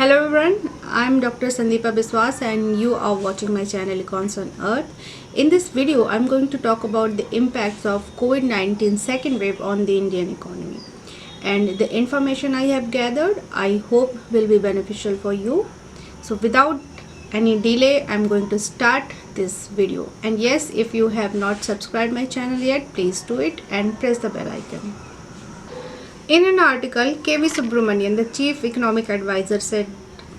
Hello everyone, I am Dr. Sandeepa Biswas and you are watching my channel Econs on Earth. In this video, I am going to talk about the impacts of Covid-19 second wave on the Indian economy. And the information I have gathered, I hope will be beneficial for you. So without any delay, I am going to start this video. And yes, if you have not subscribed my channel yet, please do it and press the bell icon. In an article, K.V. Subramanian, the Chief Economic Advisor, said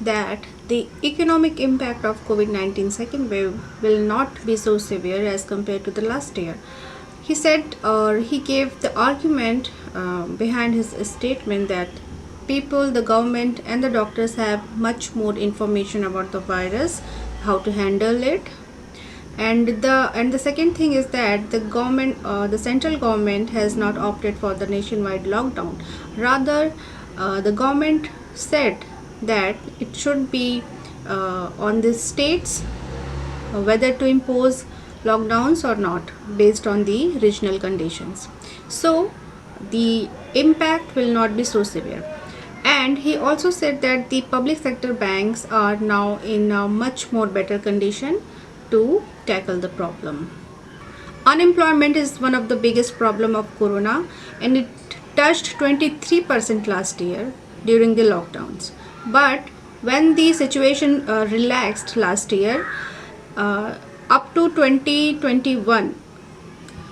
that the economic impact of COVID-19 second wave will not be so severe as compared to the last year. He said, he gave the argument behind his statement that people, the government and the doctors have much more information about the virus, how to handle it. And the second thing is that the central government has not opted for the nationwide lockdown. Rather, the government said that it should be on the states whether to impose lockdowns or not based on the regional conditions. So the impact will not be so severe. And he also said that the public sector banks are now in a much more better condition to tackle the problem. Unemployment is one of the biggest problem of corona, and it touched 23% last year during the lockdowns. But when the situation relaxed last year, up to 2021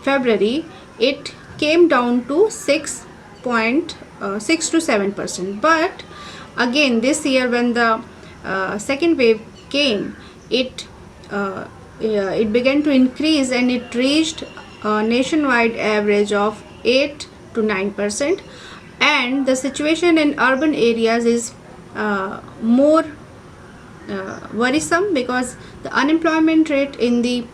February, it came down to 6 to 7%. But again this year, when the second wave came, it began to increase and it reached a nationwide average of 8 to 9%. And the situation in urban areas is more worrisome, because the unemployment rate in the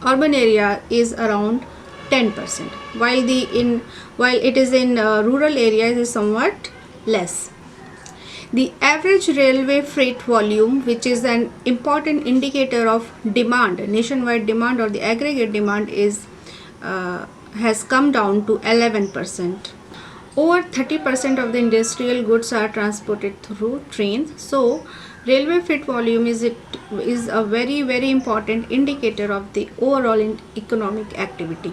urban area is around 10%, while it is in rural areas is somewhat less. The average railway freight volume, which is an important indicator of demand, nationwide demand or the aggregate demand, has come down to 11%. Over 30% of the industrial goods are transported through trains. So railway freight volume is a very, very important indicator of the overall economic activity.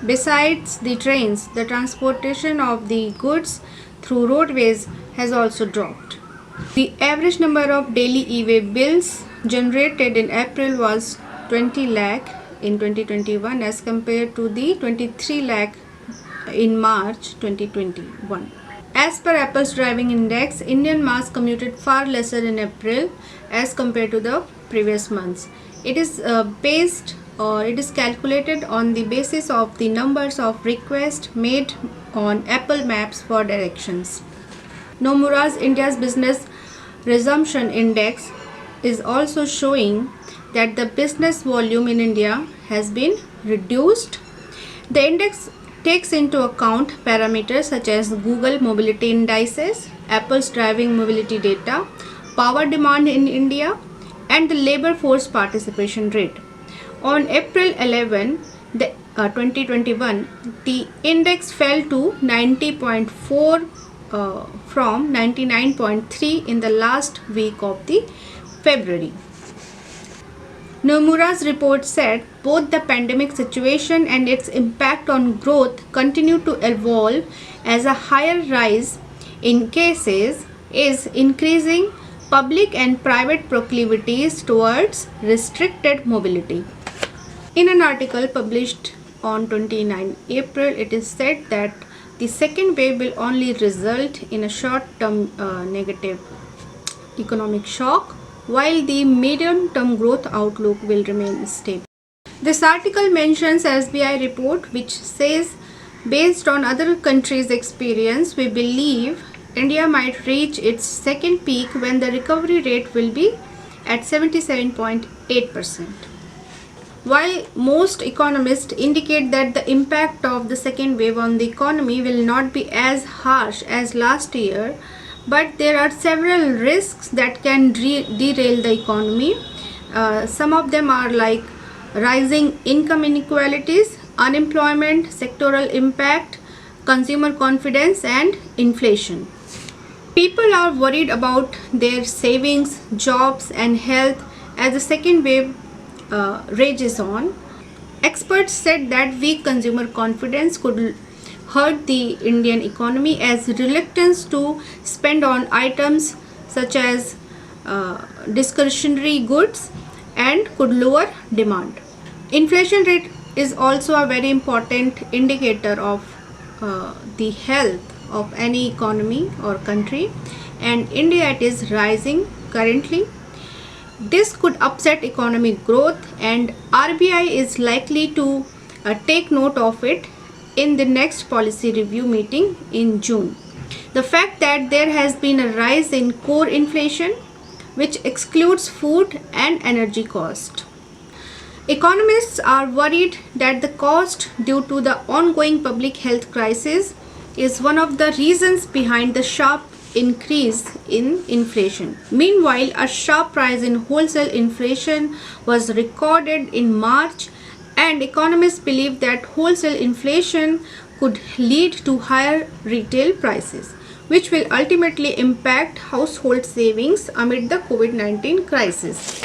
Besides the trains, the transportation of the goods through roadways has also dropped. The average number of daily e-way bills generated in April was 20 lakh in 2021 as compared to the 23 lakh in March 2021. As per Apple's driving index, Indian mass commuted far lesser in April as compared to the previous months. It is calculated on the basis of the numbers of requests made on Apple Maps for directions. Nomura's India's Business Resumption Index is also showing that the business volume in India has been reduced. The index takes into account parameters such as Google mobility indices, Apple's driving mobility data, power demand in India, and the labor force participation rate. On April 11, 2021, the index fell to 90.4 from 99.3 in the last week of the February. Nomura's report said both the pandemic situation and its impact on growth continue to evolve, as a higher rise in cases is increasing public and private proclivities towards restricted mobility. In an article published on 29 April, it is said that the second wave will only result in a short-term negative economic shock, while the medium-term growth outlook will remain stable. This article mentions SBI report, which says, based on other countries' experience, we believe India might reach its second peak when the recovery rate will be at 77.8%. While most economists indicate that the impact of the second wave on the economy will not be as harsh as last year, but there are several risks that can derail the economy. Some of them are like rising income inequalities, unemployment, sectoral impact, consumer confidence, and inflation. People are worried about their savings, jobs, and health as the second wave rages on. Experts said that weak consumer confidence could hurt the Indian economy as reluctance to spend on items such as discretionary goods and could lower demand. Inflation rate is also a very important indicator of the health of any economy or country, and India it is rising currently. This could upset economic growth, and RBI is likely to take note of it in the next policy review meeting in June. The fact that there has been a rise in core inflation, which excludes food and energy cost. Economists are worried that the cost due to the ongoing public health crisis is one of the reasons behind the sharp increase in inflation. Meanwhile, a sharp rise in wholesale inflation was recorded in March, and economists believe that wholesale inflation could lead to higher retail prices, which will ultimately impact household savings amid the COVID-19 crisis.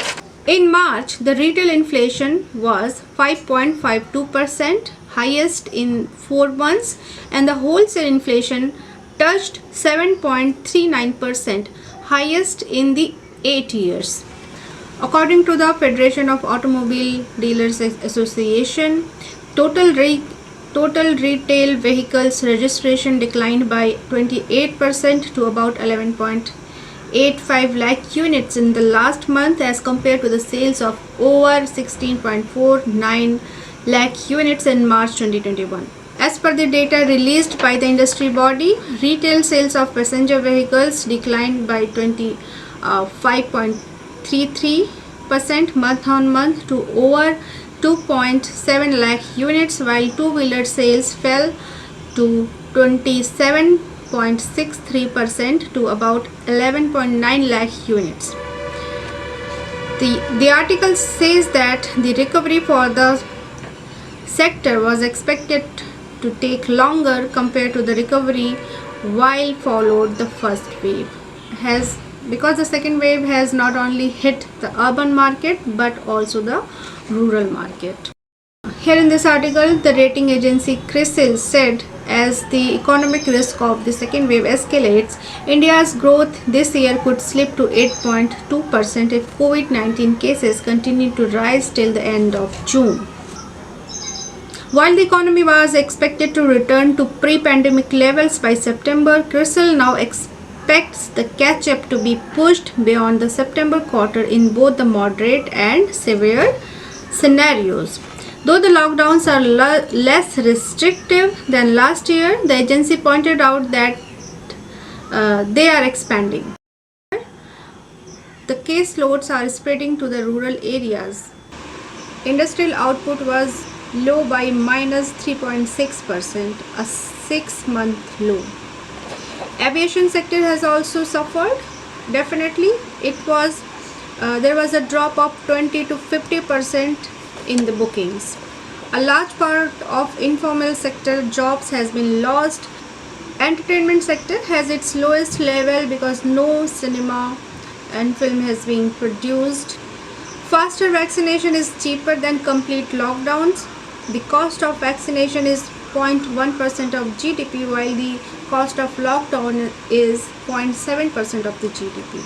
In March, the retail inflation was 5.52%, highest in 4 months, and the wholesale inflation touched 7.39%, highest in the 8 years. According to the Federation of Automobile Dealers Association, total retail vehicles registration declined by 28% to about 11.85 lakh units in the last month as compared to the sales of over 16.49 lakh units in March 2021. As per the data released by the industry body, retail sales of passenger vehicles declined by 25.33% month on month to over 2.7 lakh units, while two-wheeler sales fell to 27.63% to about 11.9 lakh units. The article says that the recovery for the sector was expected to take longer compared to the recovery while followed the first wave, because the second wave has not only hit the urban market but also the rural market. Here in this article, the rating agency Crisil said as the economic risk of the second wave escalates, India's growth this year could slip to 8.2% if COVID-19 cases continue to rise till the end of June. While the economy was expected to return to pre-pandemic levels by September, Crisil now expects the catch-up to be pushed beyond the September quarter in both the moderate and severe scenarios. Though the lockdowns are less restrictive than last year, the agency pointed out that they are expanding. The case loads are spreading to the rural areas. Industrial output was low by minus 3.6%, a 6-month low. Aviation sector has also suffered. Definitely, there was a drop of 20 to 50% in the bookings. A large part of informal sector jobs has been lost. Entertainment sector has its lowest level because no cinema and film has been produced. Faster vaccination is cheaper than complete lockdowns. The cost of vaccination is 0.1% of GDP, while the cost of lockdown is 0.7% of the GDP.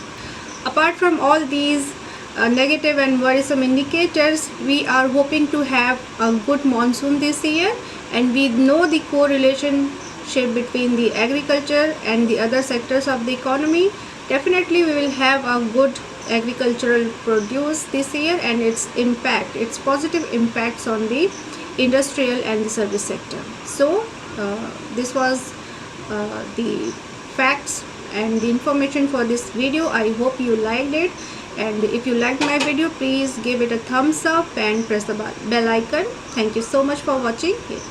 Apart from all these negative and worrisome indicators, we are hoping to have a good monsoon this year, and we know the correlationship between the agriculture and the other sectors of the economy. Definitely we will have a good agricultural produce this year, and its positive impacts on the industrial and the service sector. So this was the facts and the information for this video. I hope you liked it, and if you liked my video, please give it a thumbs up and press the bell icon. Thank you so much for watching it.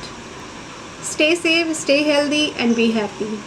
Stay safe, stay healthy, and be happy.